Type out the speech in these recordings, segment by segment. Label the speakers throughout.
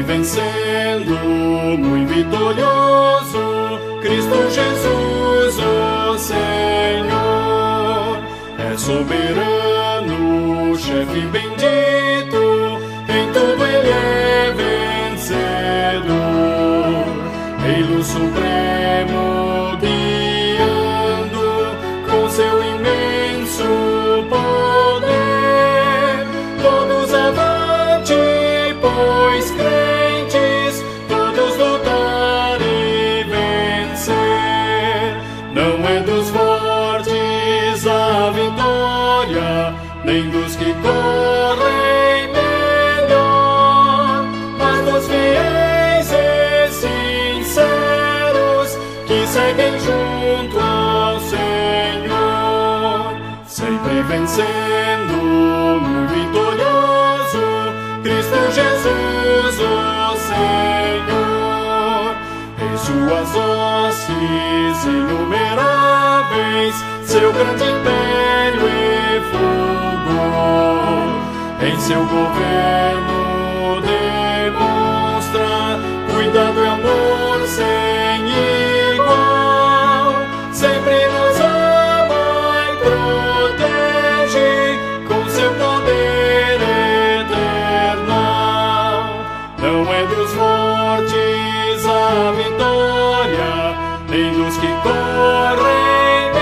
Speaker 1: vencendo, muito vitorioso, Cristo Jesus, o Senhor, é soberano, chefe bendito, em tudo ele é vencedor, Rei supremo, guiando com seu imenso poder, todos avante, pois crentes, todos lutar e vencer. Não é dos fortes a vitória, nem dos que correm melhor, mas dos fiéis e sinceros que seguem junto ao Senhor, sempre vencendo, muito vitorioso, Cristo Jesus, o Senhor, em suas hostes inumeráveis, seu grande império e fulgor, em seu governo demonstra cuidado e amor sem igual, sempre nos ama e protege com seu poder eternal. Não é dos fortes a vitória, nem dos que correm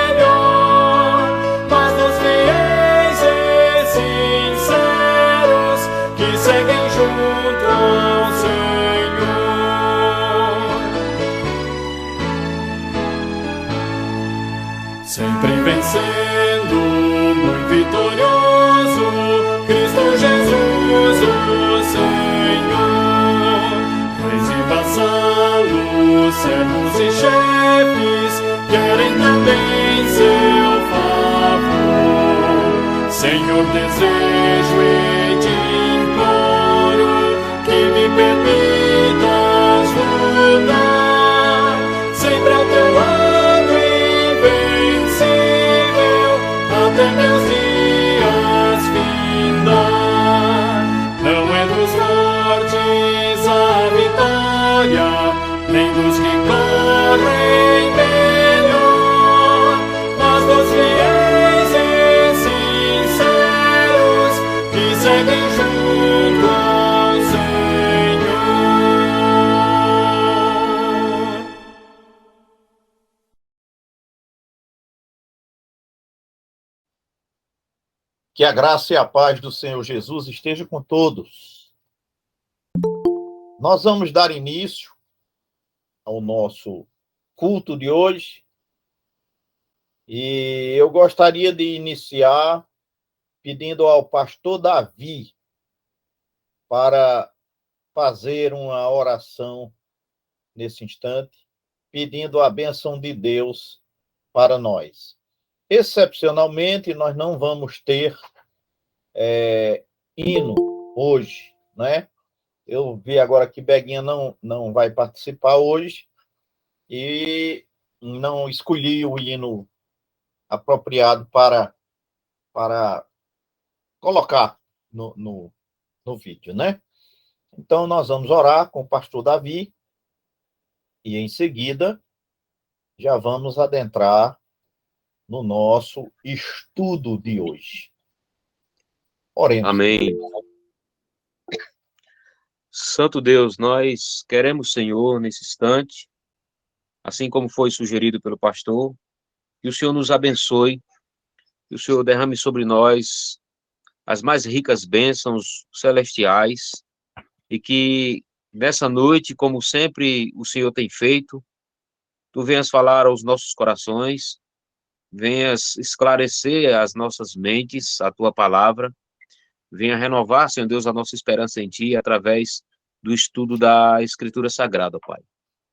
Speaker 1: melhor, mas dos fiéis e sinceros que seguem junto ao Senhor. Sempre vencendo, muito vitorioso, Cristo Jesus, o Senhor. Reis e vassalos, servos e chefes, querem também seu favor. Senhor, desejo e te imploro que me permitas lutar sempre ao teu lado invencível, até meus dias findar. Não é dos fortes a vitória, nem dos que correm melhor, mas dos fiéis e sinceros que seguem junto ao Senhor.
Speaker 2: Que a graça e a paz do Senhor Jesus esteja com todos. Nós vamos dar início ao nosso culto de hoje. E eu gostaria de iniciar pedindo ao pastor Davi para fazer uma oração nesse instante, pedindo a bênção de Deus para nós. Excepcionalmente, nós não vamos ter hino hoje, né? Eu vi agora que Beguinha não vai participar hoje e não escolhi o hino apropriado para colocar no vídeo, né? Então, nós vamos orar com o pastor Davi e, em seguida, já vamos adentrar no nosso estudo de hoje. Oremos.
Speaker 3: Amém. Santo Deus, nós queremos, Senhor, nesse instante, assim como foi sugerido pelo pastor, que o Senhor nos abençoe, que o Senhor derrame sobre nós as mais ricas bênçãos celestiais e que nessa noite, como sempre o Senhor tem feito, tu venhas falar aos nossos corações, venhas esclarecer as nossas mentes, a tua palavra, venha renovar, Senhor Deus, a nossa esperança em ti através do estudo da Escritura Sagrada, Pai.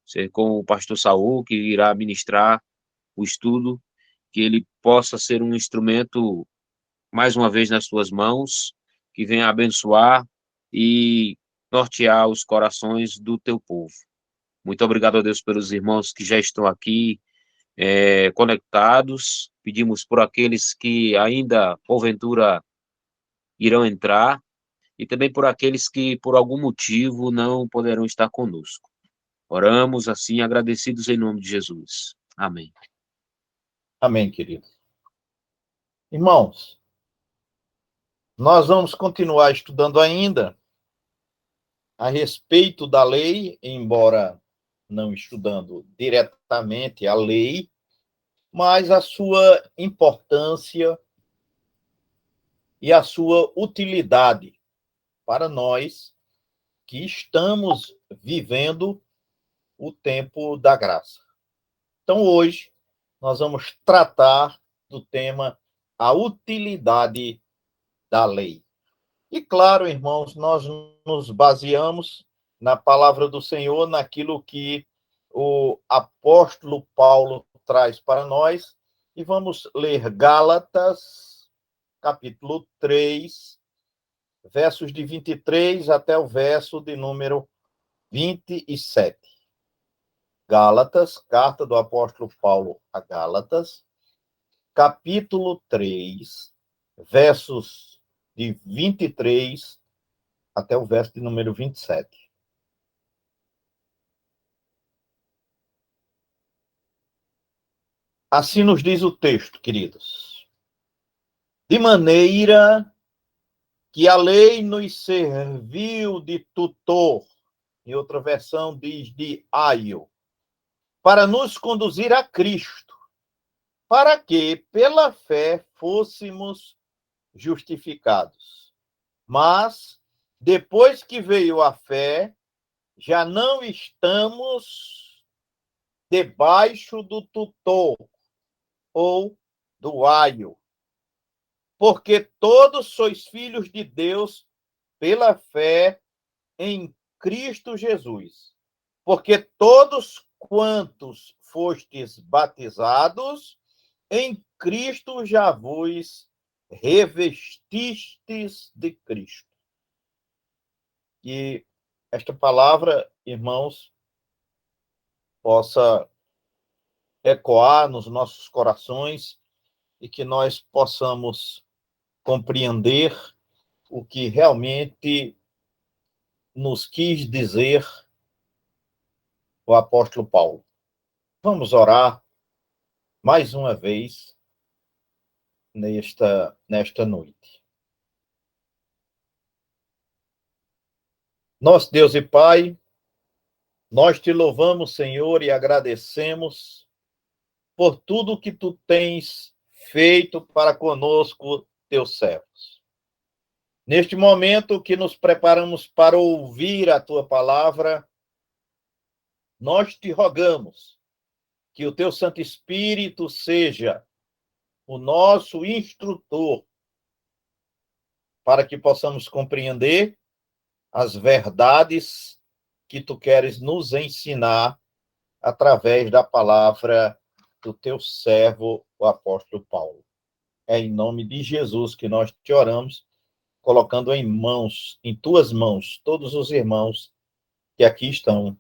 Speaker 3: Ser com o pastor Saul, que irá ministrar o estudo, que ele possa ser um instrumento, mais uma vez, nas tuas mãos, que venha abençoar e nortear os corações do teu povo. Muito obrigado a Deus pelos irmãos que já estão aqui conectados. Pedimos por aqueles que ainda, porventura, irão entrar e também por aqueles que, por algum motivo, não poderão estar conosco. Oramos assim, agradecidos em nome de Jesus. Amém.
Speaker 2: Amém, querido. Irmãos, nós vamos continuar estudando ainda a respeito da lei, embora não estudando diretamente a lei, mas a sua importância e a sua utilidade para nós que estamos vivendo o tempo da graça. Então, hoje, nós vamos tratar do tema a utilidade da lei. E, claro, irmãos, nós nos baseamos na palavra do Senhor, naquilo que o apóstolo Paulo traz para nós, e vamos ler Gálatas, capítulo 3, versos de 23 até o verso de número 27. Gálatas, carta do apóstolo Paulo a Gálatas, capítulo 3, versos de 23 até o verso de número 27. Assim nos diz o texto, queridos. De maneira que a lei nos serviu de tutor, em outra versão diz de aio, para nos conduzir a Cristo, para que, pela fé, fôssemos justificados. Mas, depois que veio a fé, já não estamos debaixo do tutor ou do aio, porque todos sois filhos de Deus pela fé em Cristo Jesus. Porque todos quantos fostes batizados, em Cristo já vos revestistes de Cristo. E esta palavra, irmãos, possa ecoar nos nossos corações e que nós possamos compreender o que realmente nos quis dizer o apóstolo Paulo. Vamos orar mais uma vez nesta noite. Nosso Deus e Pai, nós te louvamos, Senhor, e agradecemos por tudo que tu tens feito para conosco, teus servos. Neste momento que nos preparamos para ouvir a tua palavra, nós te rogamos que o teu Santo Espírito seja o nosso instrutor para que possamos compreender as verdades que tu queres nos ensinar através da palavra do teu servo, o apóstolo Paulo. É em nome de Jesus que nós te oramos, colocando em tuas mãos, todos os irmãos que aqui estão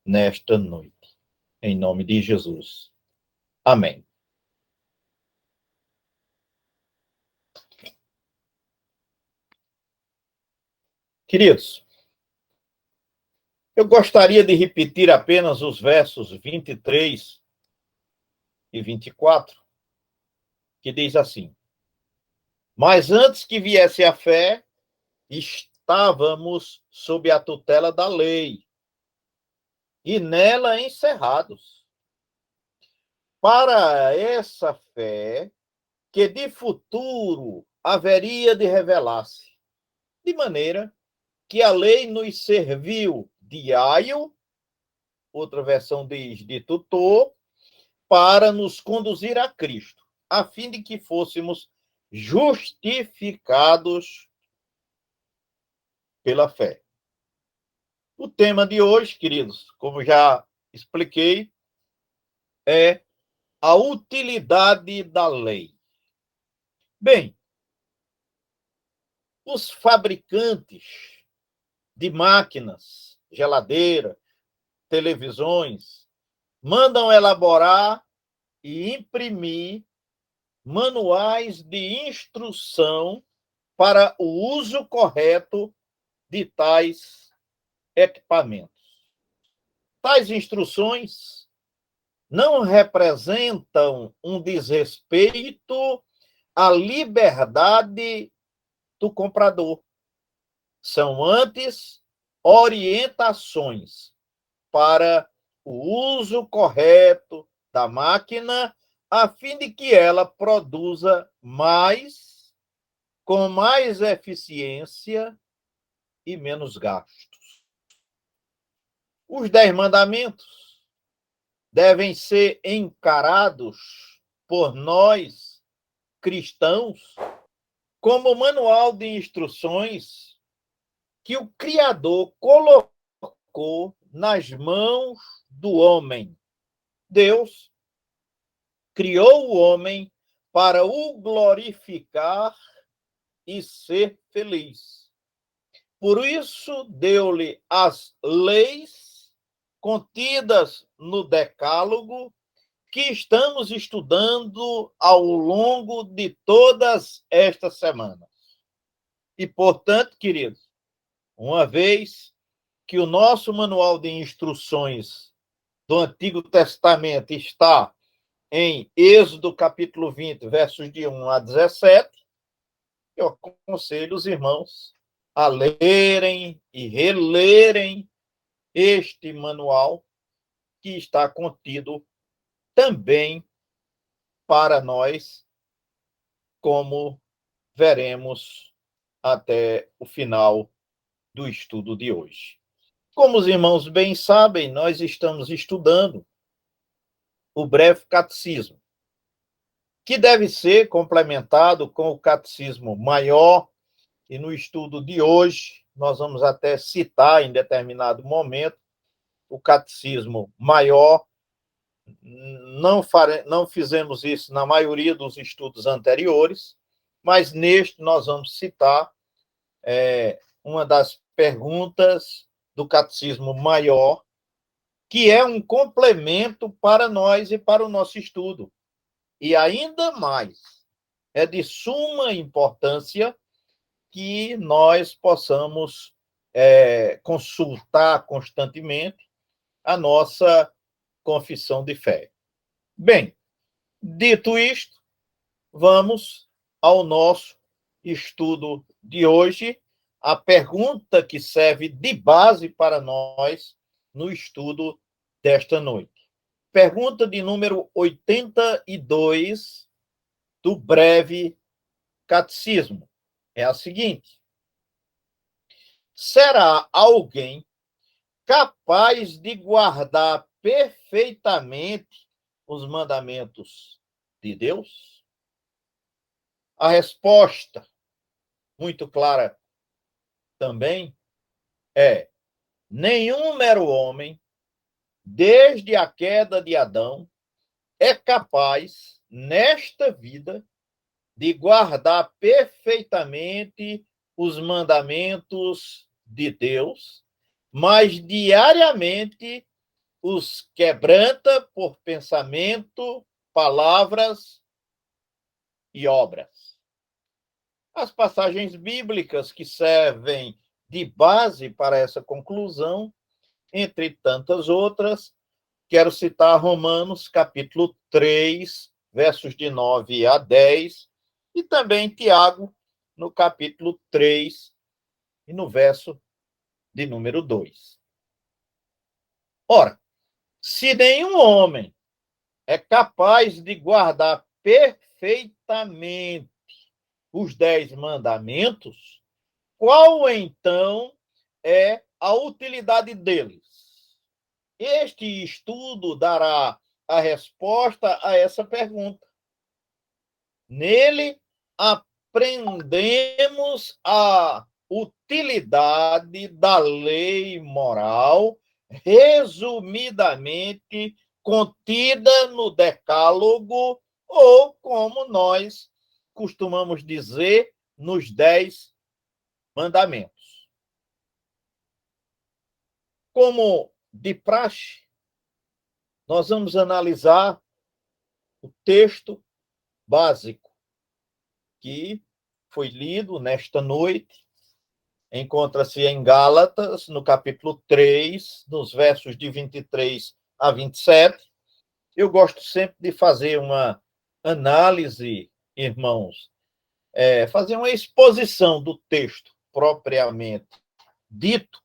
Speaker 2: nesta noite. Em nome de Jesus. Amém. Queridos, eu gostaria de repetir apenas os versos 23 e 24, que diz assim: Mas antes que viesse a fé, estávamos sob a tutela da lei, e nela encerrados. Para essa fé, que de futuro haveria de revelar-se, de maneira que a lei nos serviu de aio, outra versão diz de tutor, para nos conduzir a Cristo, a fim de que fôssemos justificados pela fé. O tema de hoje, queridos, como já expliquei, é a utilidade da lei. Bem, os fabricantes de máquinas, geladeira, televisões, mandam elaborar e imprimir manuais de instrução para o uso correto de tais equipamentos. Tais instruções não representam um desrespeito à liberdade do comprador. São antes orientações para o uso correto da máquina, a fim de que ela produza mais, com mais eficiência e menos gastos. Os 10 mandamentos devem ser encarados por nós, cristãos, como manual de instruções que o Criador colocou nas mãos do homem. Deus criou o homem para o glorificar e ser feliz. Por isso, deu-lhe as leis contidas no Decálogo, que estamos estudando ao longo de todas estas semanas. E, portanto, queridos, uma vez que o nosso manual de instruções do Antigo Testamento está em Êxodo capítulo 20, versos de 1 a 17, eu aconselho os irmãos a lerem e relerem este manual que está contido também para nós, como veremos até o final do estudo de hoje. Como os irmãos bem sabem, nós estamos estudando o breve catecismo, que deve ser complementado com o catecismo maior, e no estudo de hoje nós vamos até citar em determinado momento o catecismo maior. Não fizemos isso na maioria dos estudos anteriores, mas neste nós vamos citar uma das perguntas do catecismo maior, que é um complemento para nós e para o nosso estudo. E ainda mais, é de suma importância que nós possamos consultar constantemente a nossa confissão de fé. Bem, dito isto, vamos ao nosso estudo de hoje, a pergunta que serve de base para nós no estudo desta noite. Pergunta de número 82 do breve catecismo. É a seguinte: será alguém capaz de guardar perfeitamente os mandamentos de Deus? A resposta, muito clara também, é: nenhum mero homem, desde a queda de Adão, é capaz, nesta vida, de guardar perfeitamente os mandamentos de Deus, mas diariamente os quebranta por pensamento, palavras e obras. As passagens bíblicas que servem de base para essa conclusão, entre tantas outras, quero citar Romanos, capítulo 3, versos de 9 a 10, e também Tiago, no capítulo 3, e no verso de número 2. Ora, se nenhum homem é capaz de guardar perfeitamente os 10 mandamentos, qual então é a utilidade deles? Este estudo dará a resposta a essa pergunta. Nele, aprendemos a utilidade da lei moral, resumidamente contida no Decálogo, ou, como nós costumamos dizer, nos 10 mandamentos. Como de praxe, nós vamos analisar o texto básico, que foi lido nesta noite encontra-se em Gálatas, no capítulo 3, nos versos de 23 a 27. Eu gosto sempre de fazer uma análise, irmãos, fazer uma exposição do texto propriamente dito,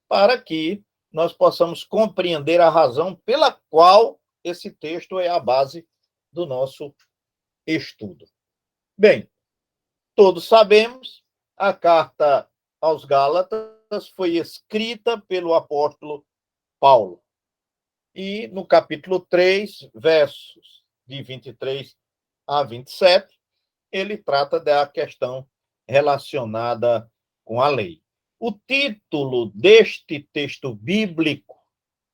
Speaker 2: para que nós possamos compreender a razão pela qual esse texto é a base do nosso estudo. Bem, todos sabemos, a carta aos Gálatas foi escrita pelo apóstolo Paulo. E no capítulo 3, versos de 23 a 27, ele trata da questão relacionada com a lei. O título deste texto bíblico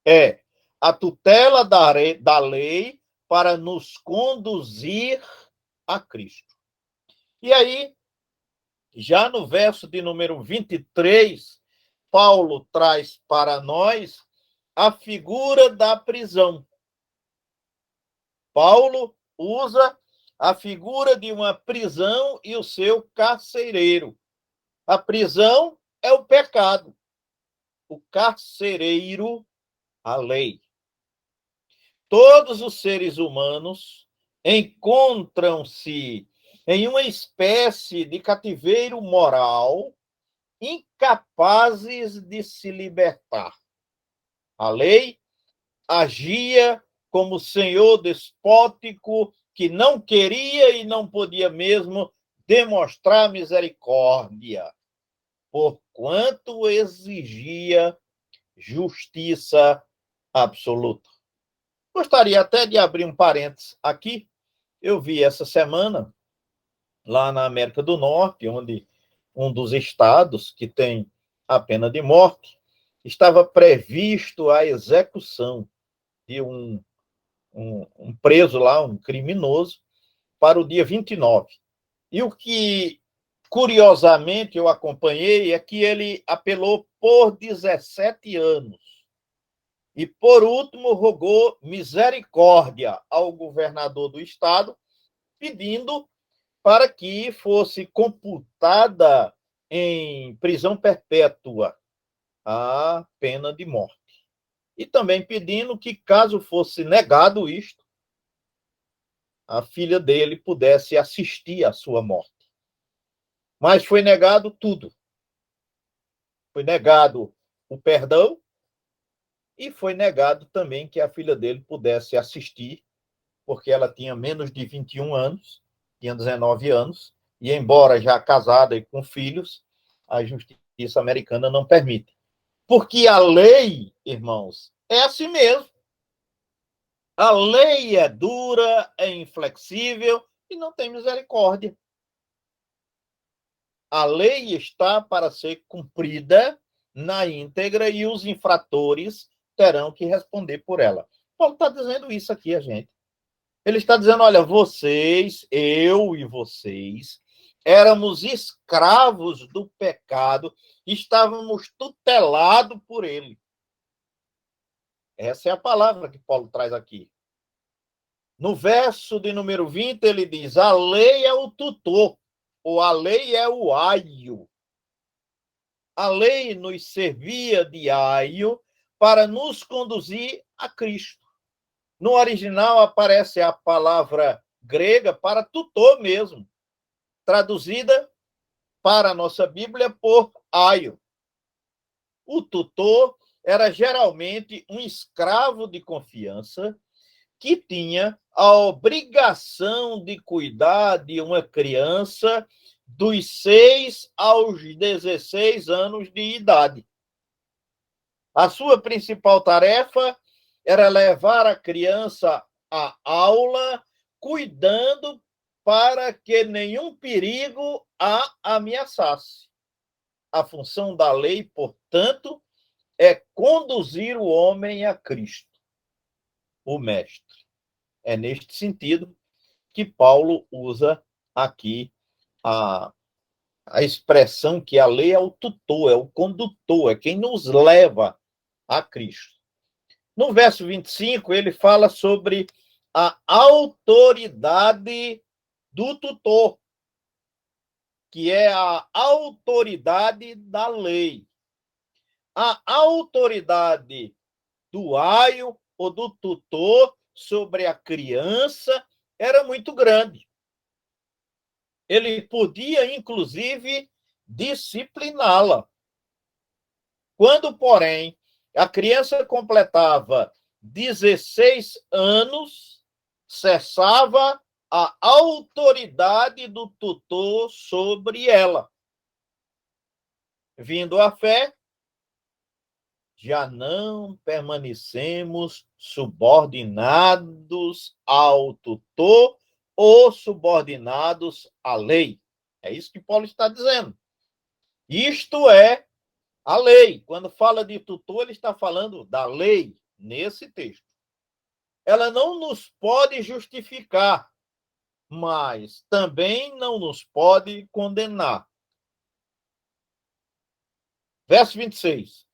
Speaker 2: é A tutela da lei para nos conduzir a Cristo. E aí, já no verso de número 23, Paulo traz para nós a figura da prisão. Paulo usa a figura de uma prisão e o seu carcereiro. A prisão é o pecado, o carcereiro, a lei. Todos os seres humanos encontram-se em uma espécie de cativeiro moral, incapazes de se libertar. A lei agia como senhor despótico que não queria e não podia mesmo demonstrar misericórdia, porquanto exigia justiça absoluta. Gostaria até de abrir um parênteses aqui. Eu vi essa semana, lá na América do Norte, onde um dos estados que tem a pena de morte, estava previsto a execução de um preso lá, um criminoso, para o dia 29. E o que, curiosamente, eu acompanhei é que ele apelou por 17 anos. E, por último, rogou misericórdia ao governador do estado, pedindo para que fosse computada em prisão perpétua a pena de morte. E também pedindo que, caso fosse negado isto, a filha dele pudesse assistir à sua morte. Mas foi negado tudo. Foi negado o perdão e foi negado também que a filha dele pudesse assistir, porque ela tinha menos de 21 anos, tinha 19 anos, e embora já casada e com filhos, a justiça americana não permite. Porque a lei, irmãos, é assim mesmo. A lei é dura, é inflexível e não tem misericórdia. A lei está para ser cumprida na íntegra e os infratores terão que responder por ela. Paulo está dizendo isso aqui a gente. Ele está dizendo, olha, vocês, eu e vocês, éramos escravos do pecado, estávamos tutelados por ele. Essa é a palavra que Paulo traz aqui. No verso de número 20, ele diz, a lei é o tutor, ou a lei é o aio. A lei nos servia de aio para nos conduzir a Cristo. No original aparece a palavra grega para tutor mesmo, traduzida para a nossa Bíblia por aio. O tutor era geralmente um escravo de confiança que tinha a obrigação de cuidar de uma criança dos 6 aos 16 anos de idade. A sua principal tarefa era levar a criança à aula, cuidando para que nenhum perigo a ameaçasse. A função da lei, portanto, é conduzir o homem a Cristo, o Mestre. É neste sentido que Paulo usa aqui a expressão que a lei é o tutor, é o condutor, é quem nos leva a Cristo. No verso 25, ele fala sobre a autoridade do tutor. que é a autoridade da lei. A autoridade do aio ou do tutor sobre a criança era muito grande. Ele podia, inclusive, discipliná-la. Quando, porém, a criança completava 16 anos, cessava a autoridade do tutor sobre ela. Vindo a fé, já não permanecemos subordinados ao tutor ou subordinados à lei. É isso que Paulo está dizendo. Isto é a lei. Quando fala de tutor, ele está falando da lei nesse texto. Ela não nos pode justificar, mas também não nos pode condenar. Verso 26.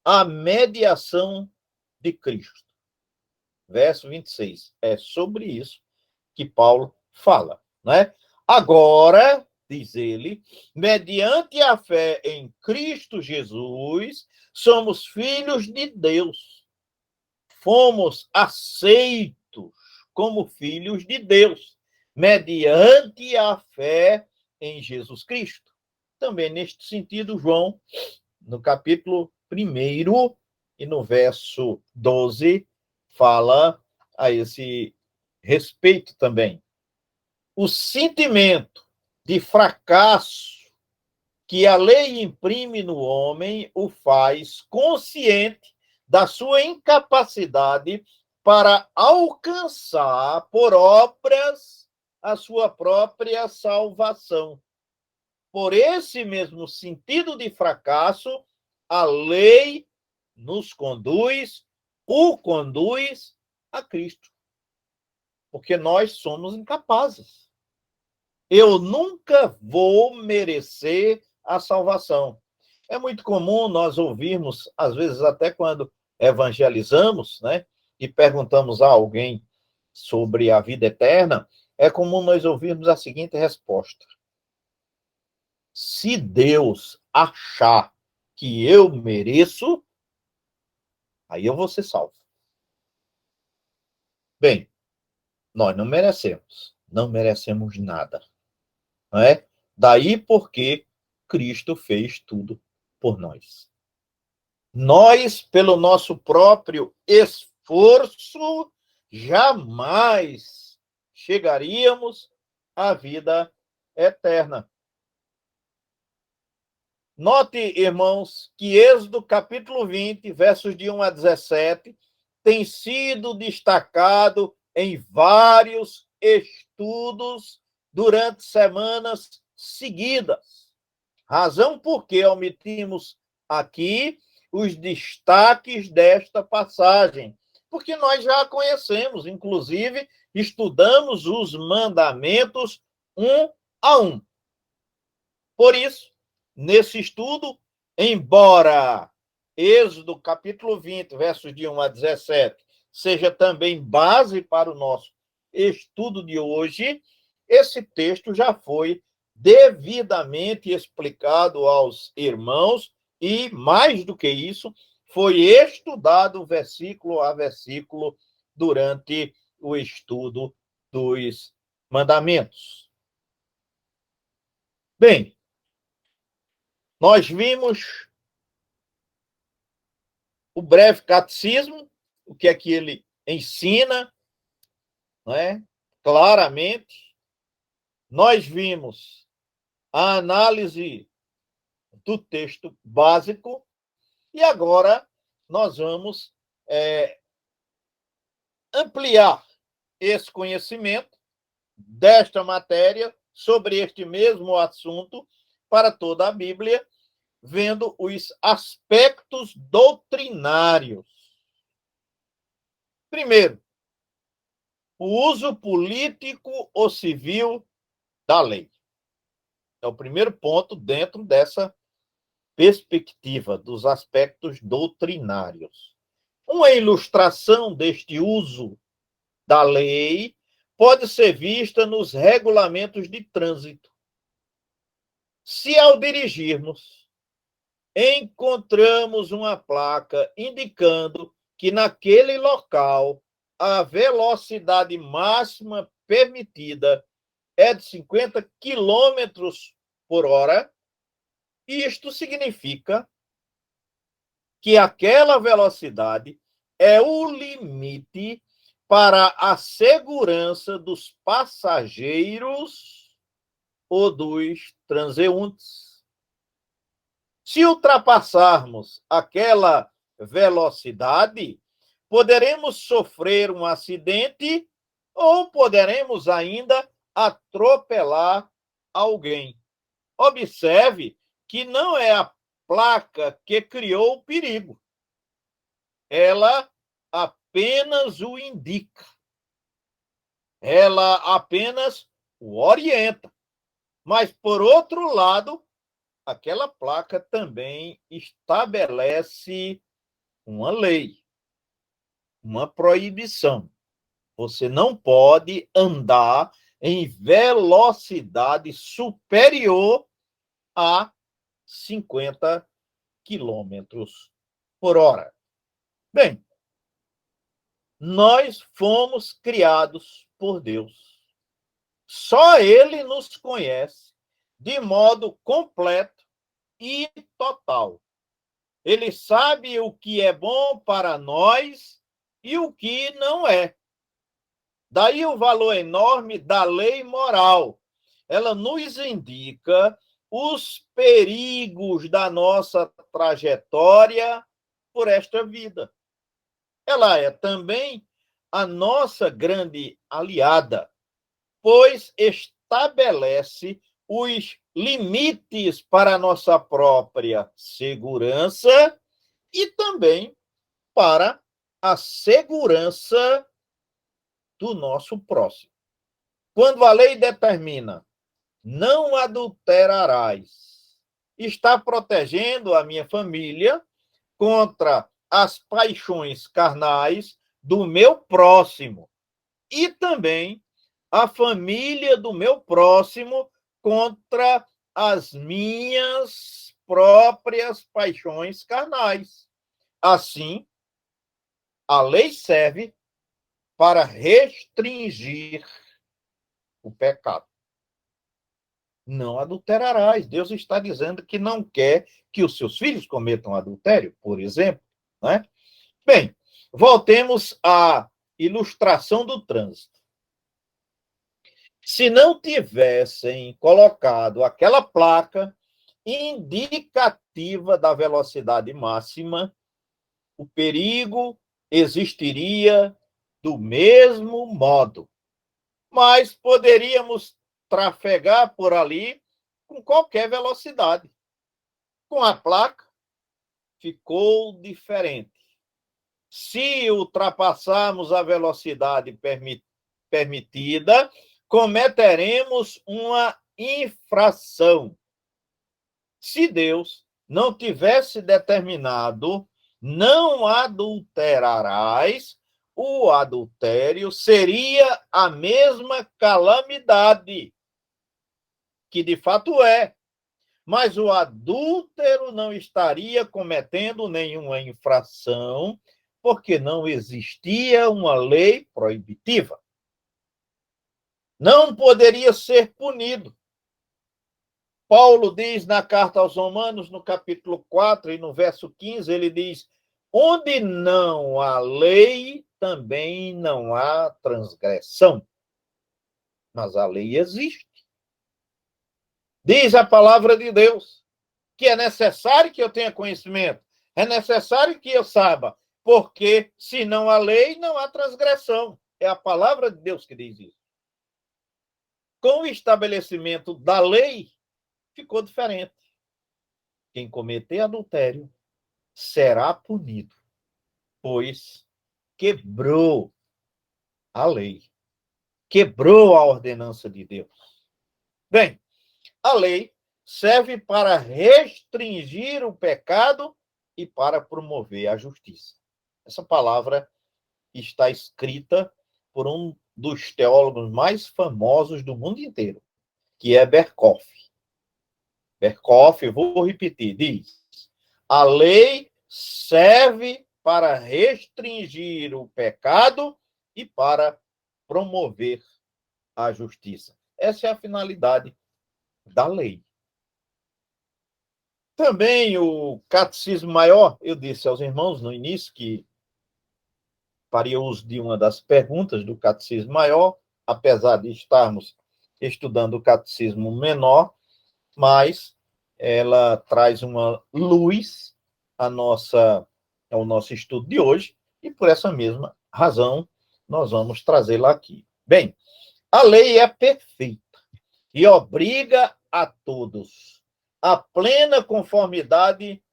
Speaker 2: A mediação de Cristo. Verso 26. É sobre isso que Paulo fala, né? Agora, diz ele, mediante a fé em Cristo Jesus, somos filhos de Deus. Fomos aceitos como filhos de Deus, mediante a fé em Jesus Cristo. Também neste sentido, João, no capítulo 1 e no verso 12, fala a esse respeito também. O sentimento de fracasso que a lei imprime no homem o faz consciente da sua incapacidade para alcançar por obras a sua própria salvação. Por esse mesmo sentido de fracasso, a lei nos conduz, o conduz a Cristo. Porque nós somos incapazes. Eu nunca vou merecer a salvação. É muito comum nós ouvirmos, às vezes até quando evangelizamos, né, e perguntamos a alguém sobre a vida eterna, é comum nós ouvirmos a seguinte resposta: se Deus achar que eu mereço, aí eu vou ser salvo. Bem, nós não merecemos nada, não é? Daí porque Cristo fez tudo por nós. Nós, pelo nosso próprio esforço, jamais chegaríamos à vida eterna. Note, irmãos, que Êxodo capítulo 20, versos de 1 a 17, tem sido destacado em vários estudos durante semanas seguidas. Razão por que omitimos aqui os destaques desta passagem, porque nós já a conhecemos, inclusive estudamos os mandamentos um a um. Por isso, nesse estudo, embora Êxodo capítulo 20, versos de 1 a 17, seja também base para o nosso estudo de hoje, esse texto já foi devidamente explicado aos irmãos e, mais do que isso, foi estudado versículo a versículo durante o estudo dos mandamentos. Bem, nós vimos o breve catecismo, o que é que ele ensina, não é? Claramente. Nós vimos a análise do texto básico e agora nós vamos ampliar esse conhecimento desta matéria sobre este mesmo assunto para toda a Bíblia, vendo os aspectos doutrinários. Primeiro, o uso político ou civil da lei. É o primeiro ponto dentro dessa perspectiva dos aspectos doutrinários. Uma ilustração deste uso da lei pode ser vista nos regulamentos de trânsito. Se ao dirigirmos, encontramos uma placa indicando que naquele local a velocidade máxima permitida é de 50 quilômetros por hora, isto significa que aquela velocidade é o limite para a segurança dos passageiros ou dos transeuntes. Se ultrapassarmos aquela velocidade, poderemos sofrer um acidente ou poderemos ainda atropelar alguém. Observe que não é a placa que criou o perigo. Ela apenas o indica. Ela apenas o orienta. Mas, por outro lado, aquela placa também estabelece uma lei, uma proibição. Você não pode andar em velocidade superior a 50 quilômetros por hora. Bem, nós fomos criados por Deus. Só Ele nos conhece de modo completo e total. Ele sabe o que é bom para nós e o que não é. Daí o valor enorme da lei moral. Ela nos indica os perigos da nossa trajetória por esta vida. Ela é também a nossa grande aliada, pois estabelece os limites para a nossa própria segurança e também para a segurança do nosso próximo. Quando a lei determina não adulterarás, está protegendo a minha família contra as paixões carnais do meu próximo e também a família do meu próximo contra as minhas próprias paixões carnais. Assim, a lei serve para restringir o pecado. Não adulterarás. Deus está dizendo que não quer que os seus filhos cometam adultério, por exemplo, né? Bem, voltemos à ilustração do trânsito. Se não tivessem colocado aquela placa indicativa da velocidade máxima, o perigo existiria do mesmo modo. Mas poderíamos trafegar por ali com qualquer velocidade. Com a placa, ficou diferente. Se ultrapassarmos a velocidade permitida, cometeremos uma infração. Se Deus não tivesse determinado, não adulterarás, o adultério seria a mesma calamidade, que de fato é. Mas o adúltero não estaria cometendo nenhuma infração, porque não existia uma lei proibitiva. Não poderia ser punido. Paulo diz na carta aos Romanos, no capítulo 4 e no verso 15, ele diz: onde não há lei, também não há transgressão. Mas a lei existe. Diz a palavra de Deus que é necessário que eu tenha conhecimento, é necessário que eu saiba, porque se não há lei, não há transgressão. É a palavra de Deus que diz isso. Com o estabelecimento da lei, ficou diferente. Quem cometer adultério será punido, pois quebrou a lei, quebrou a ordenança de Deus. Bem, a lei serve para restringir o pecado e para promover a justiça. Essa palavra está escrita por um dos teólogos mais famosos do mundo inteiro, que é Berkhof. Berkhof, vou repetir, diz: a lei serve para restringir o pecado e para promover a justiça. Essa é a finalidade da lei. Também o Catecismo Maior, eu disse aos irmãos no início que faria uso de uma das perguntas do Catecismo Maior, apesar de estarmos estudando o Catecismo Menor, mas ela traz uma luz ao nosso estudo de hoje, e por essa mesma razão nós vamos trazê-la aqui. Bem, a lei é perfeita e obriga a todos a plena conformidade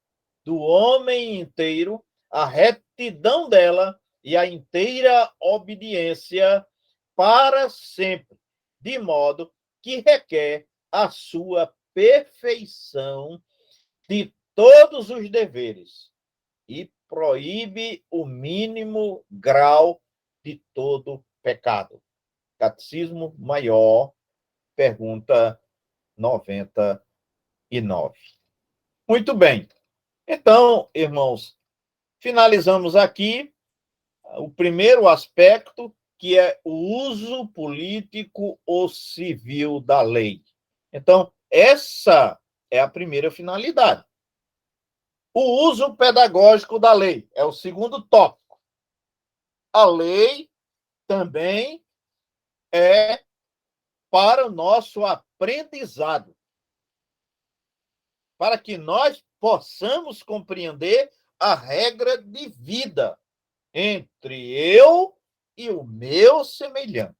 Speaker 2: do homem inteiro, a retidão dela e a inteira obediência para sempre, de modo que requer a sua perfeição de todos os deveres e proíbe o mínimo grau de todo pecado. Catecismo Maior, pergunta 99. Muito bem. Então, irmãos, finalizamos aqui o primeiro aspecto, que é o uso político ou civil da lei. Então, essa é a primeira finalidade. O uso pedagógico da lei é o segundo tópico. A lei também é para o nosso aprendizado, para que nós possamos compreender a regra de vida entre eu e o meu semelhante.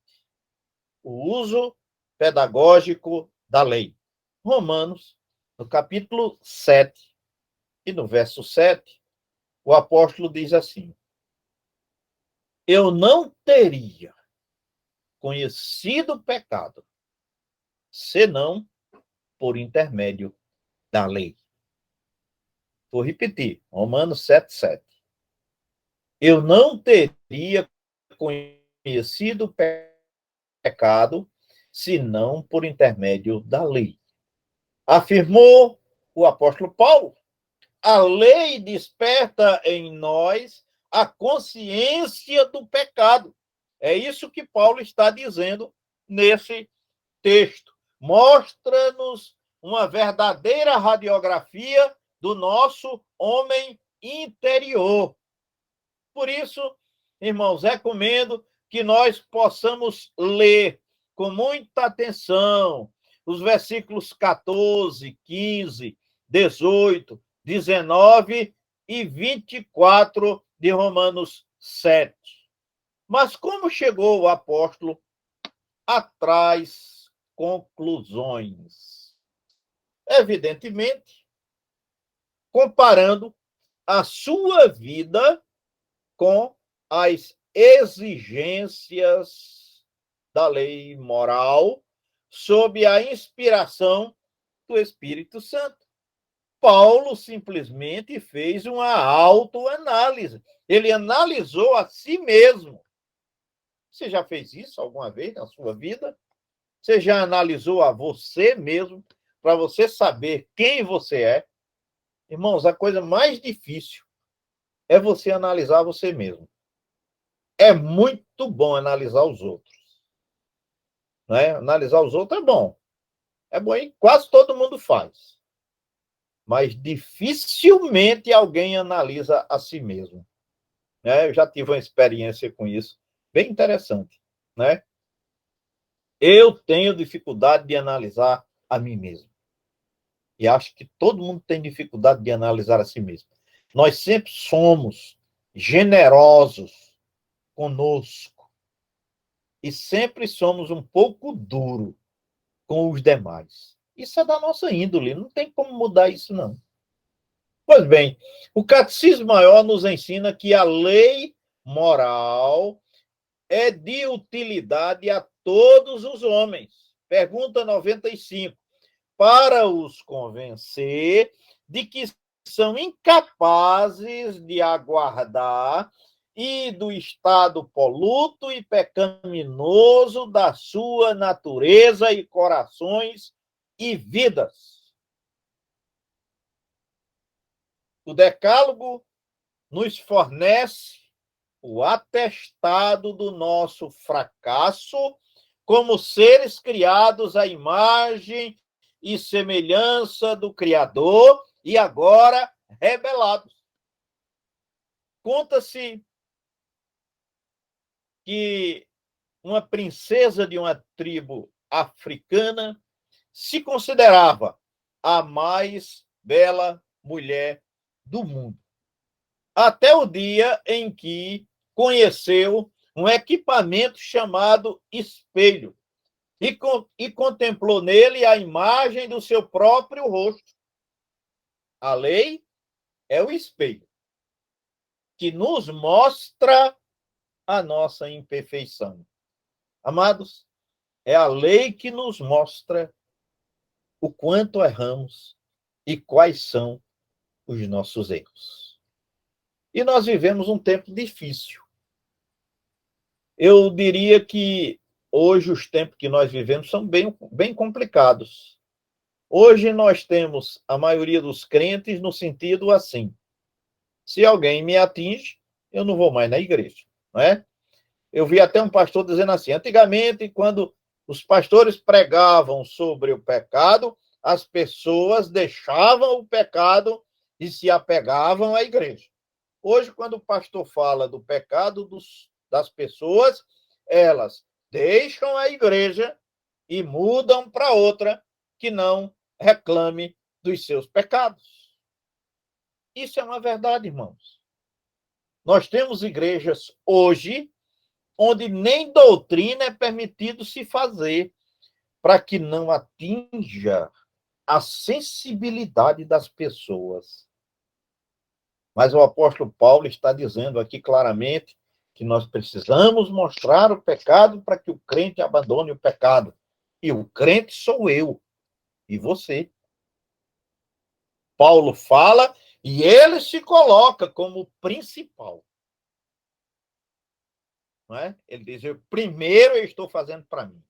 Speaker 2: O uso pedagógico da lei. Romanos, no capítulo 7 e no verso 7, o apóstolo diz assim: eu não teria conhecido o pecado, senão por intermédio da lei. Vou repetir, Romanos 7, 7. Eu não teria conhecido o pecado, senão por intermédio da lei. Afirmou o apóstolo Paulo: a lei desperta em nós a consciência do pecado. É isso que Paulo está dizendo nesse texto. Mostra-nos uma verdadeira radiografia do nosso homem interior. Por isso, irmãos, recomendo que nós possamos ler com muita atenção os versículos 14, 15, 18, 19 e 24 de Romanos 7. Mas como chegou o apóstolo a tais conclusões? Evidentemente, comparando a sua vida com as exigências da lei moral sob a inspiração do Espírito Santo. Paulo simplesmente fez uma autoanálise. Ele analisou a si mesmo. Você já fez isso alguma vez na sua vida? Você já analisou a você mesmo para você saber quem você é? Irmãos, a coisa mais difícil é você analisar você mesmo. É muito bom analisar os outros. Não é? Analisar os outros é bom. É bom e quase todo mundo faz. Mas dificilmente alguém analisa a si mesmo. Eu já tive uma experiência com isso, bem interessante. Né? Eu tenho dificuldade de analisar a mim mesmo. E acho que todo mundo tem dificuldade de analisar a si mesmo. Nós sempre somos generosos conosco e sempre somos um pouco duro com os demais. Isso é da nossa índole, não tem como mudar isso, não. Pois bem, o Catecismo Maior nos ensina que a lei moral é de utilidade a todos os homens. Pergunta 95. Para os convencer de que são incapazes de aguardar e do estado poluto e pecaminoso da sua natureza e corações e vidas. O Decálogo nos fornece o atestado do nosso fracasso como seres criados à imagem e semelhança do Criador e agora rebelados. Conta-se que uma princesa de uma tribo africana se considerava a mais bela mulher do mundo. Até o dia em que conheceu um equipamento chamado espelho e contemplou nele a imagem do seu próprio rosto. A lei é o espelho que nos mostra a nossa imperfeição. Amados, é a lei que nos mostra o quanto erramos e quais são os nossos erros. E nós vivemos um tempo difícil. Eu diria que hoje os tempos que nós vivemos são bem complicados. Hoje nós temos a maioria dos crentes no sentido assim: se alguém me atinge, eu não vou mais na igreja, não é? Eu vi até um pastor dizendo assim: antigamente, quando os pastores pregavam sobre o pecado, as pessoas deixavam o pecado e se apegavam à igreja. Hoje, quando o pastor fala do pecado das pessoas, elas deixam a igreja e mudam para outra que não reclame dos seus pecados. Isso é uma verdade, irmãos. Nós temos igrejas hoje onde nem doutrina é permitido se fazer para que não atinja a sensibilidade das pessoas. Mas o apóstolo Paulo está dizendo aqui claramente que nós precisamos mostrar o pecado para que o crente abandone o pecado. E o crente sou eu e você. Paulo fala e ele se coloca como principal. Não é? Ele diz: primeiro eu estou fazendo para mim.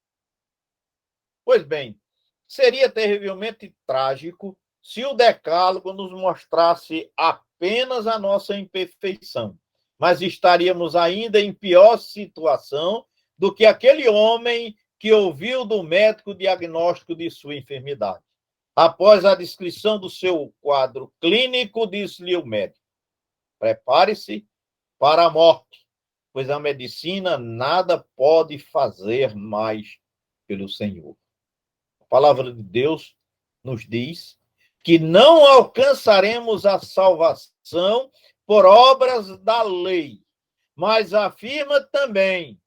Speaker 2: Pois bem, seria terrivelmente trágico se o Decálogo nos mostrasse apenas a nossa imperfeição, mas estaríamos ainda em pior situação do que aquele homem que ouviu do médico o diagnóstico de sua enfermidade. Após a descrição do seu quadro clínico, disse-lhe o médico: prepare-se para a morte, pois a medicina nada pode fazer mais pelo Senhor. A palavra de Deus nos diz que não alcançaremos a salvação por obras da lei, mas afirma também,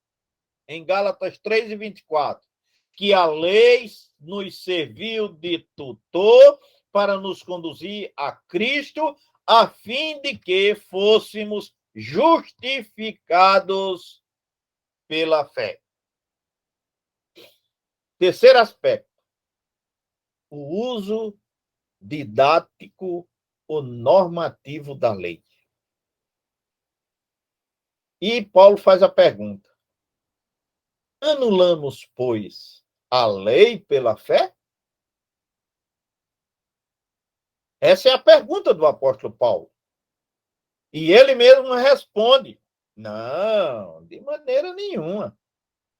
Speaker 2: em Gálatas 3:24, que a lei nos serviu de tutor para nos conduzir a Cristo, a fim de que fôssemos justificados pela fé. Terceiro aspecto: o uso didático ou normativo da lei. E Paulo faz a pergunta: anulamos, pois, a lei pela fé? Essa é a pergunta do apóstolo Paulo. E ele mesmo responde: não, de maneira nenhuma.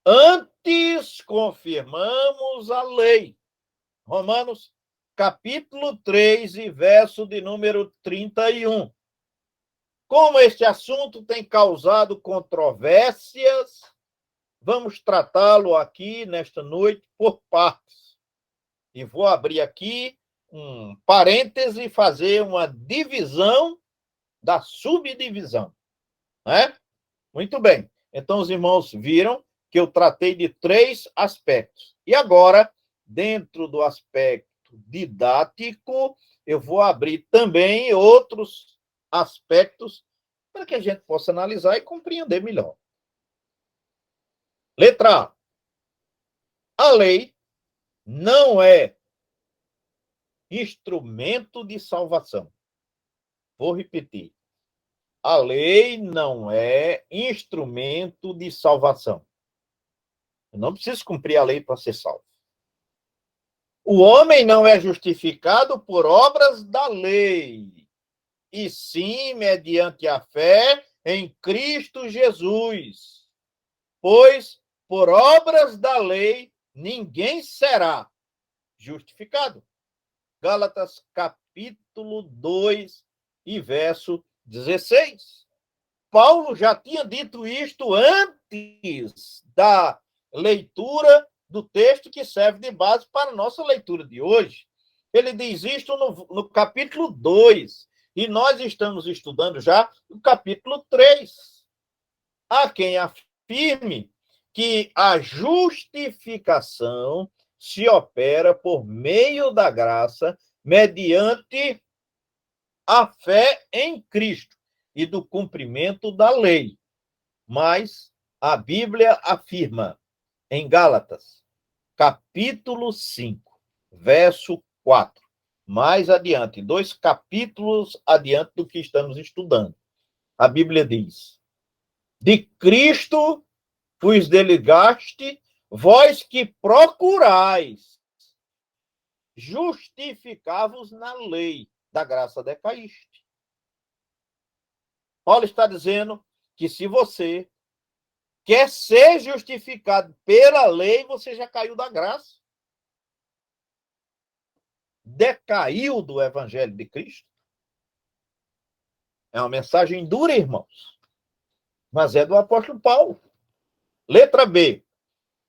Speaker 2: Antes confirmamos a lei. Romanos capítulo 3 e verso de número 31. Como este assunto tem causado controvérsias, vamos tratá-lo aqui nesta noite por partes. E vou abrir aqui um parêntese e fazer uma divisão da subdivisão. Né? Muito bem. Então, os irmãos viram que eu tratei de 3 aspectos. E agora, dentro do aspecto didático, eu vou abrir também outros aspectos para que a gente possa analisar e compreender melhor. Letra A. A lei não é instrumento de salvação. Vou repetir. a lei não é instrumento de salvação. Eu não preciso cumprir a lei para ser salvo. O homem não é justificado por obras da lei, e sim mediante a fé em Cristo Jesus. Pois, por obras da lei, ninguém será justificado. Gálatas, capítulo 2 e verso 16. Paulo já tinha dito isto antes da leitura do texto que serve de base para a nossa leitura de hoje. Ele diz isto no capítulo 2, e nós estamos estudando já o capítulo 3. Há quem afirme que a justificação se opera por meio da graça, mediante a fé em Cristo e do cumprimento da lei. Mas a Bíblia afirma em Gálatas, capítulo 5, verso 4, mais adiante, 2 capítulos adiante do que estamos estudando. A Bíblia diz: de Cristo vos desligaste, vós que procurais justificar-vos na lei, da graça decaíste. Paulo está dizendo que se você quer ser justificado pela lei, você já caiu da graça. Decaiu do evangelho de Cristo. É uma mensagem dura, irmãos, mas é do apóstolo Paulo. Letra B.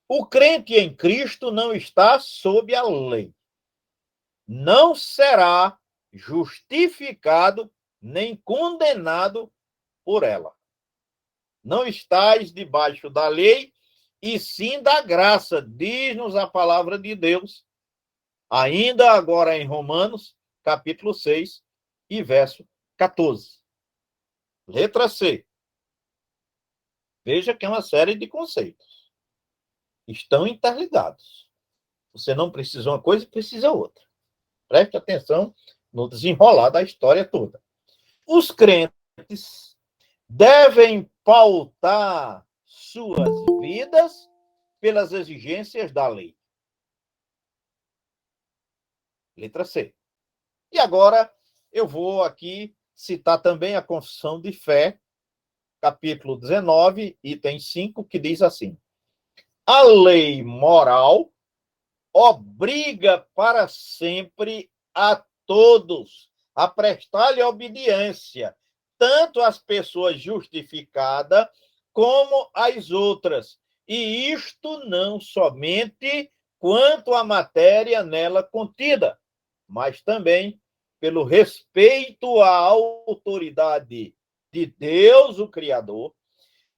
Speaker 2: O crente em Cristo não está sob a lei. Não será justificado nem condenado por ela. Não estais debaixo da lei, e sim da graça, diz-nos a palavra de Deus, ainda agora em Romanos, capítulo 6 e verso 14. Letra C. Veja que é uma série de conceitos. Estão interligados. Você não precisa uma coisa, precisa outra. Preste atenção no desenrolar da história toda. Os crentes devem pautar suas vidas pelas exigências da lei. Letra C. E agora eu vou aqui citar também a Confissão de Fé, capítulo 19, item 5, que diz assim: a lei moral obriga para sempre a todos a prestar-lhe obediência, tanto as pessoas justificadas como as outras, e isto não somente quanto à matéria nela contida, mas também pelo respeito à autoridade de Deus, o Criador,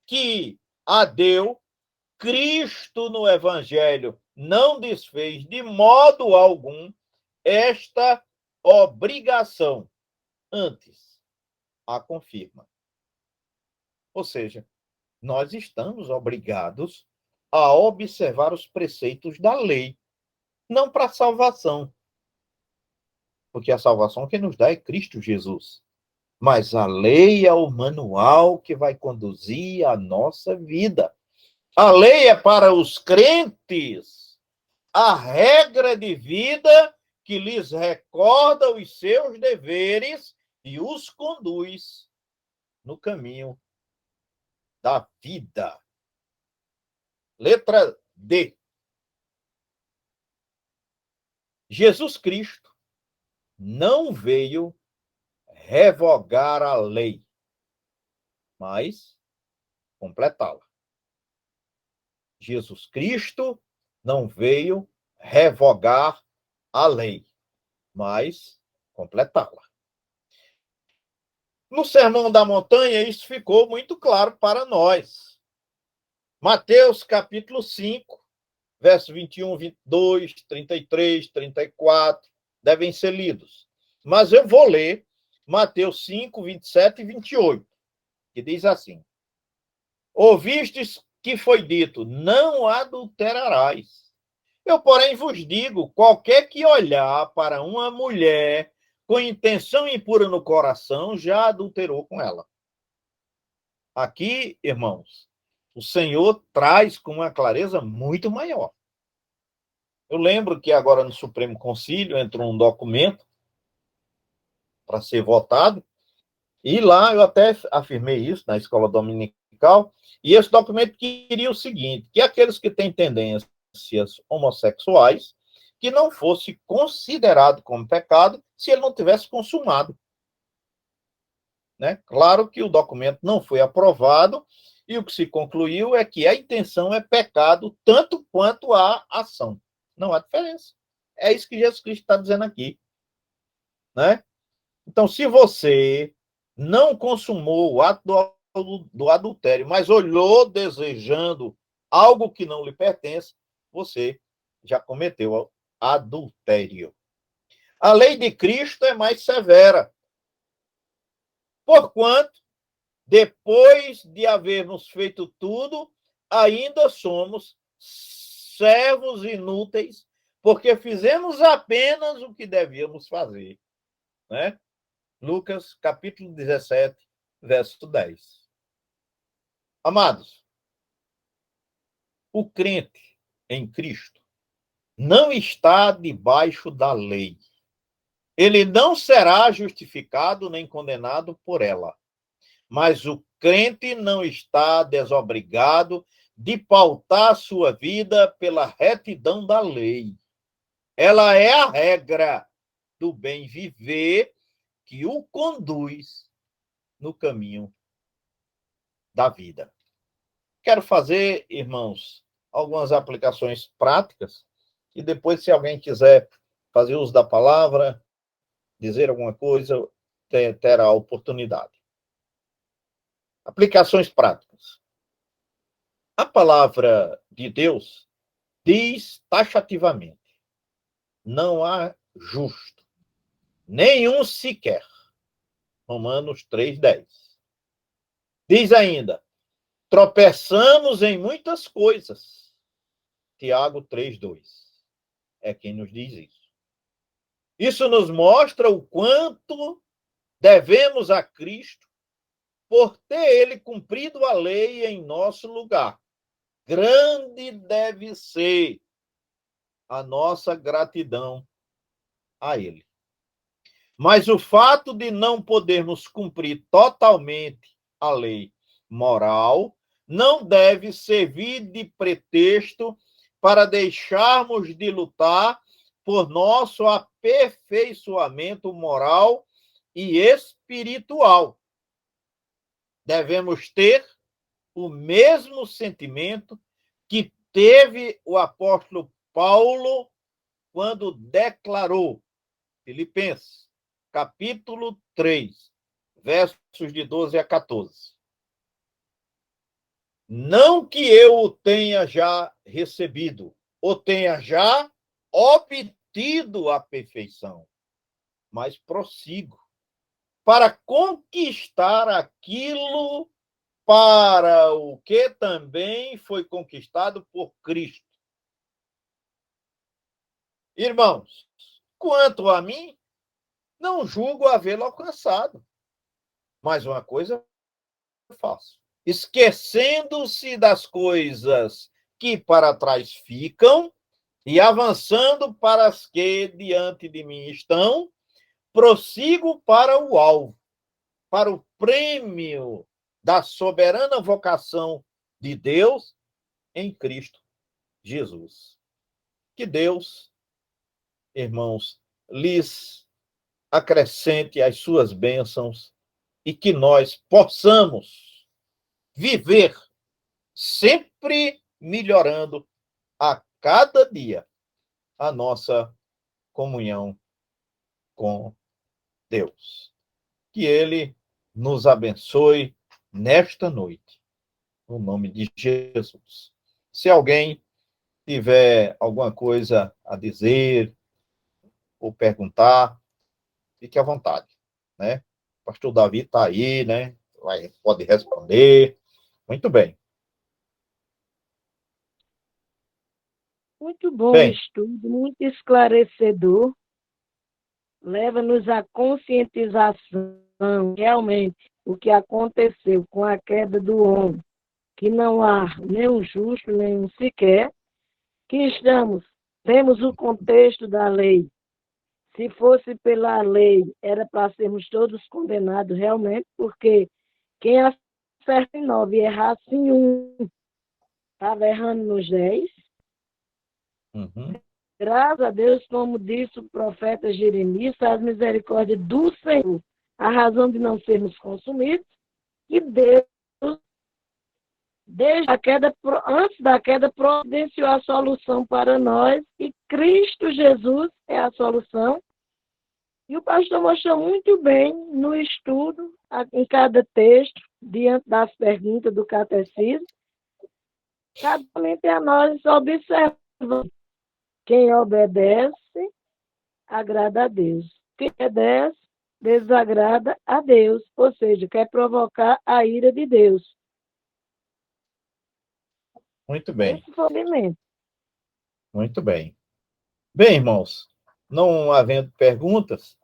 Speaker 2: que a deu Cristo no Evangelho não desfez de modo algum esta obrigação, antes a confirma. Ou seja, nós estamos obrigados a observar os preceitos da lei, não para a salvação, porque a salvação quem nos dá é Cristo Jesus. Mas a lei é o manual que vai conduzir a nossa vida. A lei é para os crentes a regra de vida que lhes recorda os seus deveres e os conduz no caminho da vida. Letra D. Jesus Cristo não veio revogar a lei, mas completá-la. Jesus Cristo não veio revogar a lei, mas completá-la. No Sermão da Montanha, isso ficou muito claro para nós. Mateus, capítulo 5, verso 21, 22, 33, 34, devem ser lidos. Mas eu vou ler Mateus 5, 27 e 28, que diz assim: ouvistes que foi dito, não adulterarás. Eu, porém, vos digo, qualquer que olhar para uma mulher com intenção impura no coração, já adulterou com ela. Aqui, irmãos, o Senhor traz com uma clareza muito maior. Eu lembro que agora no Supremo Concílio entrou um documento para ser votado, e lá eu até afirmei isso na escola dominical, e esse documento queria o seguinte, que aqueles que têm tendências homossexuais, que não fosse considerado como pecado se ele não tivesse consumado. Né? Claro que o documento não foi aprovado, e o que se concluiu é que a intenção é pecado tanto quanto a ação. Não há diferença. É isso que Jesus Cristo está dizendo aqui. Né? Então, se você não consumou o ato do adultério, mas olhou desejando algo que não lhe pertence, você já cometeu adultério. A lei de Cristo é mais severa. Porquanto, depois de havermos feito tudo, ainda somos servos inúteis, porque fizemos apenas o que devíamos fazer. Né? Lucas, capítulo 17, verso 10. Amados, o crente em Cristo não está debaixo da lei. Ele não será justificado nem condenado por ela. Mas o crente não está desobrigado de pautar sua vida pela retidão da lei. Ela é a regra do bem viver que o conduz no caminho da vida. Quero fazer, irmãos, algumas aplicações práticas e depois, se alguém quiser fazer uso da palavra, dizer alguma coisa, terá a oportunidade. Aplicações práticas. A palavra de Deus diz taxativamente: não há justo, nenhum sequer. Romanos 3:10. Diz ainda: tropeçamos em muitas coisas. Tiago 3:2. É quem nos diz isso. Isso nos mostra o quanto devemos a Cristo por ter ele cumprido a lei em nosso lugar. Grande deve ser a nossa gratidão a ele. Mas o fato de não podermos cumprir totalmente a lei moral não deve servir de pretexto para deixarmos de lutar por nosso aperfeiçoamento moral e espiritual. Devemos ter o mesmo sentimento que teve o apóstolo Paulo quando declarou, Filipenses, capítulo 3, versos de 12 a 14. Não que eu o tenha já recebido, ou tenha já obtido a perfeição, mas prossigo para conquistar aquilo para o que também foi conquistado por Cristo. Irmãos, quanto a mim, não julgo havê-lo alcançado. Mas uma coisa eu faço: esquecendo-se das coisas que para trás ficam e avançando para as que diante de mim estão, prossigo para o alvo, para o prêmio da soberana vocação de Deus em Cristo Jesus. Que Deus, irmãos, lhes acrescente as suas bênçãos e que nós possamos viver sempre melhorando a cada dia a nossa comunhão com Deus. Que Ele nos abençoe nesta noite, no nome de Jesus. Se alguém tiver alguma coisa a dizer ou perguntar, fique à vontade, né? O pastor Davi está aí, né? Pode responder. Muito bem.
Speaker 4: Muito bom o
Speaker 2: Bem,
Speaker 4: estudo, muito esclarecedor. Leva-nos à conscientização, realmente, o que aconteceu com a queda do homem, que não há nenhum justo, nenhum sequer, que temos o contexto da lei. Se fosse pela lei, era para sermos todos condenados realmente, porque quem acerta em 9 e errasse em 1, estava errando nos 10.
Speaker 2: Uhum.
Speaker 4: Graças a Deus, como disse o profeta Jeremias, as misericórdias do Senhor, a razão de não sermos consumidos, e Deus, antes da queda, providenciou a solução para nós, e Cristo Jesus é a solução. E o pastor mostrou muito bem no estudo, em cada texto, diante das perguntas do catecismo, cada mente a nós observamos. Quem obedece, agrada a Deus. Quem obedece, desagrada a Deus. Ou seja, quer provocar a ira de Deus.
Speaker 2: Muito bem.
Speaker 4: Esse foi o elemento.
Speaker 2: Muito bem. Bem, irmãos, não havendo perguntas,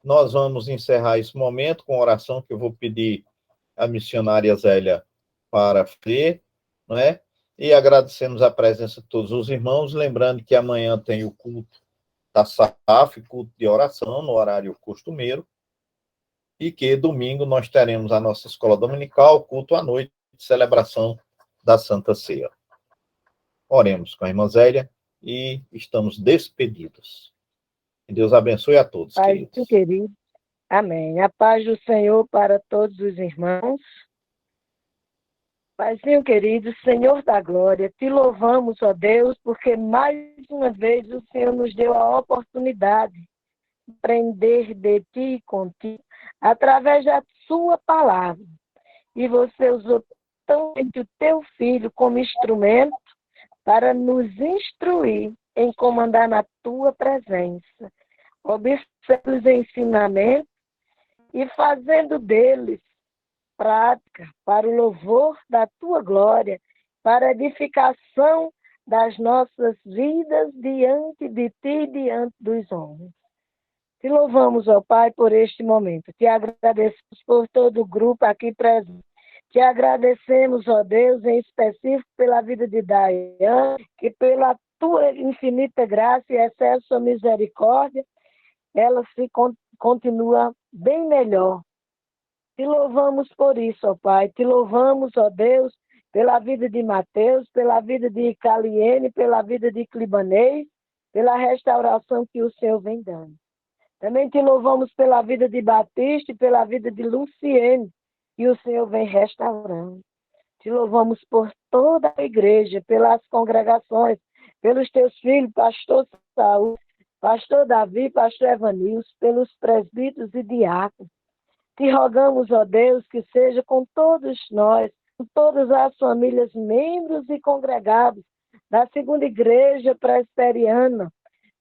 Speaker 2: nós vamos encerrar esse momento com a oração que eu vou pedir à missionária Zélia para fazer, não é? E agradecemos a presença de todos os irmãos, lembrando que amanhã tem o culto da SAF, culto de oração, no horário costumeiro, e que domingo nós teremos a nossa escola dominical, culto à noite, celebração da Santa Ceia. Oremos com a irmã Zélia e estamos despedidos. Que Deus abençoe a todos,
Speaker 4: Pai, querido. Amém. A paz do Senhor para todos os irmãos. Paizinho querido, Senhor da glória, te louvamos, ó Deus, porque mais uma vez o Senhor nos deu a oportunidade de aprender de ti e contigo, através da sua palavra. E você usou tão bem o teu filho como instrumento para nos instruir em comandar na tua presença. Observe os ensinamentos e fazendo deles prática para o louvor da tua glória, para a edificação das nossas vidas diante de ti e diante dos homens. Te louvamos, ó Pai, por este momento. Te agradecemos por todo o grupo aqui presente. Te agradecemos, ó Deus, em específico pela vida de Daiane, que pela tua infinita graça e excesso misericórdia, ela continua bem melhor. Te louvamos por isso, ó Pai. Te louvamos, ó Deus, pela vida de Mateus, pela vida de Caliene, pela vida de Clibanês, pela restauração que o Senhor vem dando. Também te louvamos pela vida de Batista e pela vida de Luciene, que o Senhor vem restaurando. Te louvamos por toda a igreja, pelas congregações, pelos teus filhos, pastor Saúl, pastor Davi, pastor Evanilson, pelos presbíteros e diáconos. Te rogamos, ó Deus, que seja com todos nós, com todas as famílias, membros e congregados da segunda igreja presbiteriana.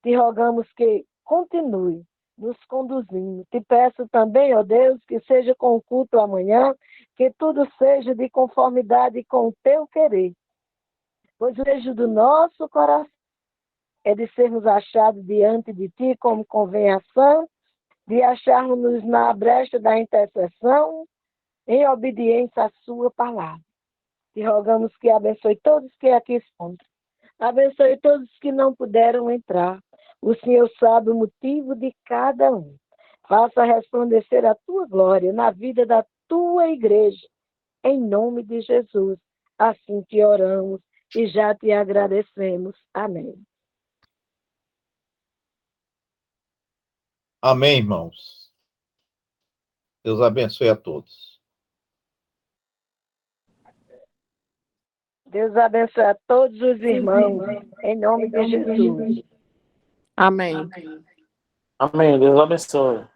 Speaker 4: Te rogamos que continue nos conduzindo. Te peço também, ó Deus, que seja com o culto amanhã, que tudo seja de conformidade com o teu querer. Pois o desejo do nosso coração é de sermos achados diante de ti como convém a santos, de acharmos-nos na brecha da intercessão, em obediência à sua palavra. Te rogamos que abençoe todos que aqui estão. Abençoe todos que não puderam entrar. O Senhor sabe o motivo de cada um. Faça resplandecer a tua glória na vida da tua igreja. Em nome de Jesus. Assim te oramos e já te agradecemos. Amém.
Speaker 2: Amém, irmãos. Deus abençoe a todos.
Speaker 4: Deus abençoe a todos os irmãos, em nome de Jesus.
Speaker 5: Amém.
Speaker 1: Amém. Deus abençoe.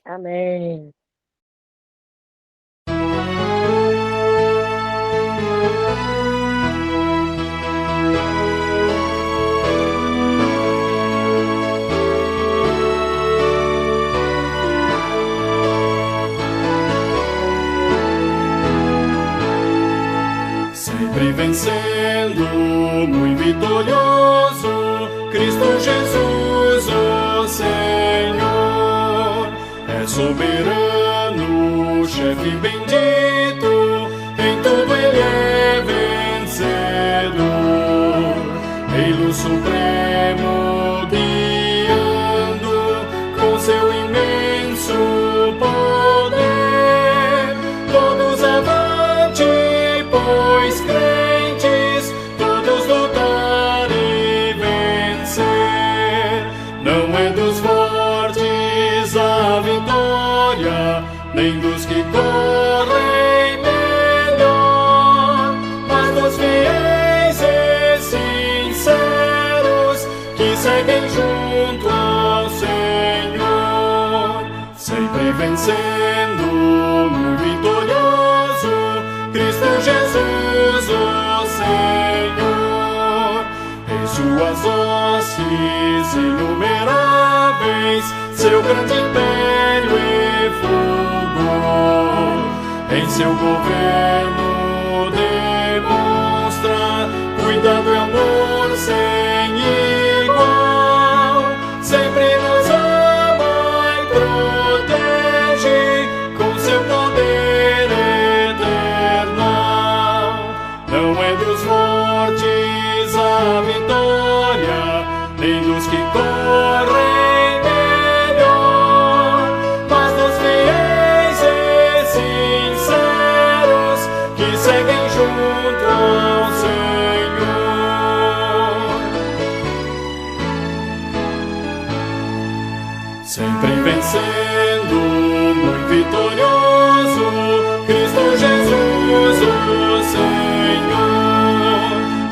Speaker 4: Amém.
Speaker 1: Sempre vencendo, muito vitorioso, Cristo Jesus, o Senhor, é soberano o chefe bendito, em tudo ele é vencedor. Ei-lo supremo guiando com seu imenso poder. Todos avante, pois crentes, todos lutar e vencer. Não é dos fortes a vitória, nem dos que correm melhor, mas dos fiéis e sinceros que seguem junto ao Senhor, sempre vencendo, muito vitorioso, Cristo Jesus, o Senhor. Em suas hostes inumeráveis, seu grande império e fulgor. Em seu governo demonstra cuidado e amor sem igual. Sempre nos ama e protege com seu poder eternal. Não é dos fortes a vitória, nem dos que correm melhor, mas dos fiéis e sinceros que seguem junto ao Senhor. Sempre vencendo, muito vitorioso, Cristo Jesus, o Senhor.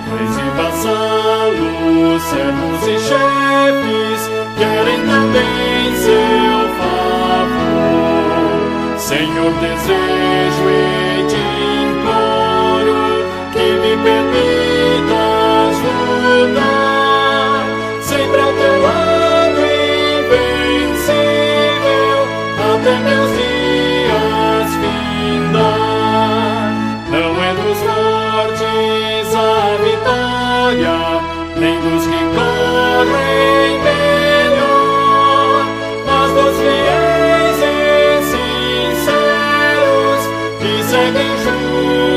Speaker 1: Reis e vassalos, servos e chefes querem também seu favor. Senhor, desejo e te imploro que me permitas lutar sempre ao teu lado invencível até meus dias findar. Não é dos fortes a vitória, nem dos que correm melhor, mas dos fiéis e sinceros que seguem juntos